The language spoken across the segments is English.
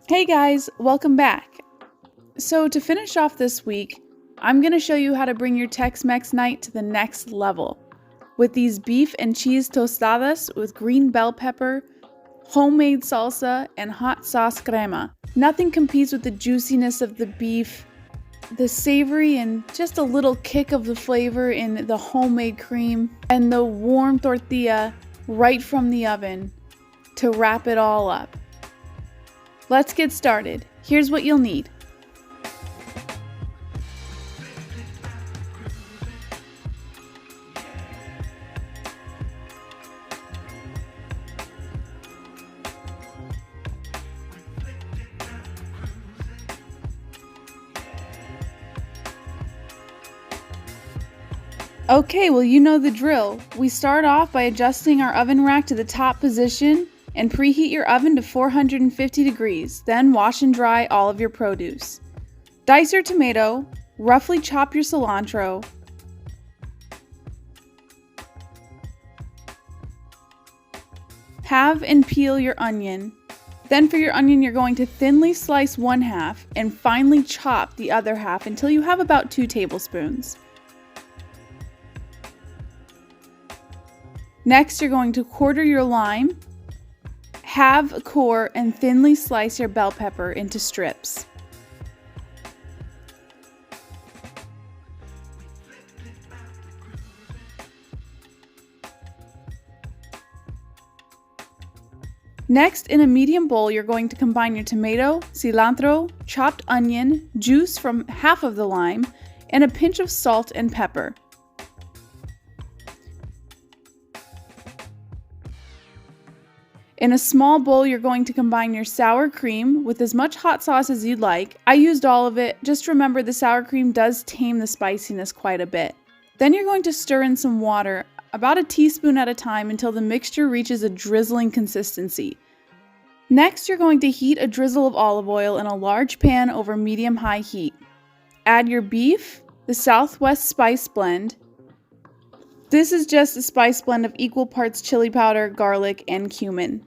Hey guys, welcome back. So to finish off this week, I'm going to show you how to bring your Tex-Mex night to the next level with these beef and cheese tostadas with green bell pepper, homemade salsa, and hot sauce crema. Nothing competes with the juiciness of the beef, the savory and just a little kick of the flavor in the homemade cream, and the warm tortilla right from the oven to wrap it all up. Let's get started. Here's what you'll need. Okay, well you know the drill. We start off by adjusting our oven rack to the top position and preheat your oven to 450 degrees. Then wash and dry all of your produce. Dice your tomato, roughly chop your cilantro, halve and peel your onion. Then for your onion, you're going to thinly slice one half and finely chop the other half until you have about 2 tablespoons. Next, you're going to quarter your lime, halve, core, and thinly slice your bell pepper into strips. Next, in a medium bowl, you're going to combine your tomato, cilantro, chopped onion, juice from half of the lime, and a pinch of salt and pepper. In a small bowl, you're going to combine your sour cream with as much hot sauce as you'd like. I used all of it. Just remember the sour cream does tame the spiciness quite a bit. Then you're going to stir in some water, about a teaspoon at a time, until the mixture reaches a drizzling consistency. Next, you're going to heat a drizzle of olive oil in a large pan over medium-high heat. Add your beef, the Southwest spice blend. This is just a spice blend of equal parts chili powder, garlic, and cumin.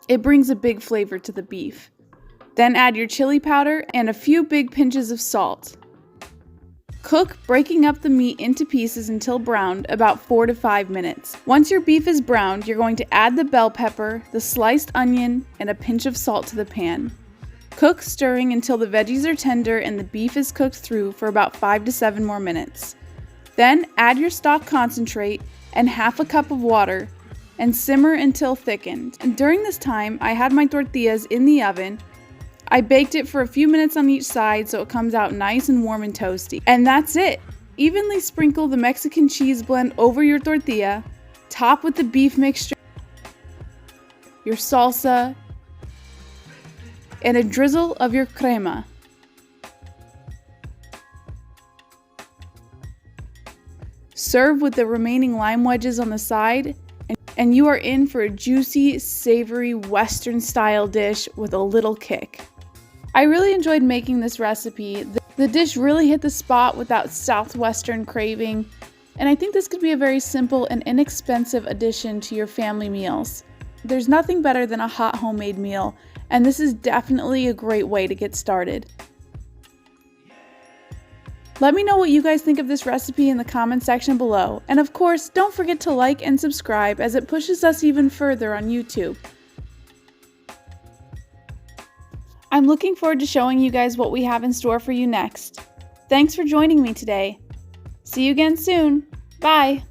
It brings a big flavor to the beef. Then add your chili powder and a few big pinches of salt. Cook, breaking up the meat into pieces until browned, about 4 to 5 minutes. Once your beef is browned, you're going to add the bell pepper, the sliced onion, and a pinch of salt to the pan. Cook, stirring until the veggies are tender and the beef is cooked through for about 5 to 7 more minutes. Then add your stock concentrate and half a cup of water and simmer until thickened. And during this time, I had my tortillas in the oven. I baked it for a few minutes on each side so it comes out nice and warm and toasty. And that's it! Evenly sprinkle the Mexican cheese blend over your tortilla, top with the beef mixture, your salsa, and a drizzle of your crema. Serve with the remaining lime wedges on the side, and you are in for a juicy, savory, Western-style dish with a little kick. I really enjoyed making this recipe. The dish really hit the spot with that Southwestern craving, and I think this could be a very simple and inexpensive addition to your family meals. There's nothing better than a hot homemade meal, and this is definitely a great way to get started. Let me know what you guys think of this recipe in the comment section below. And of course, don't forget to like and subscribe as it pushes us even further on YouTube. I'm looking forward to showing you guys what we have in store for you next. Thanks for joining me today. See you again soon. Bye!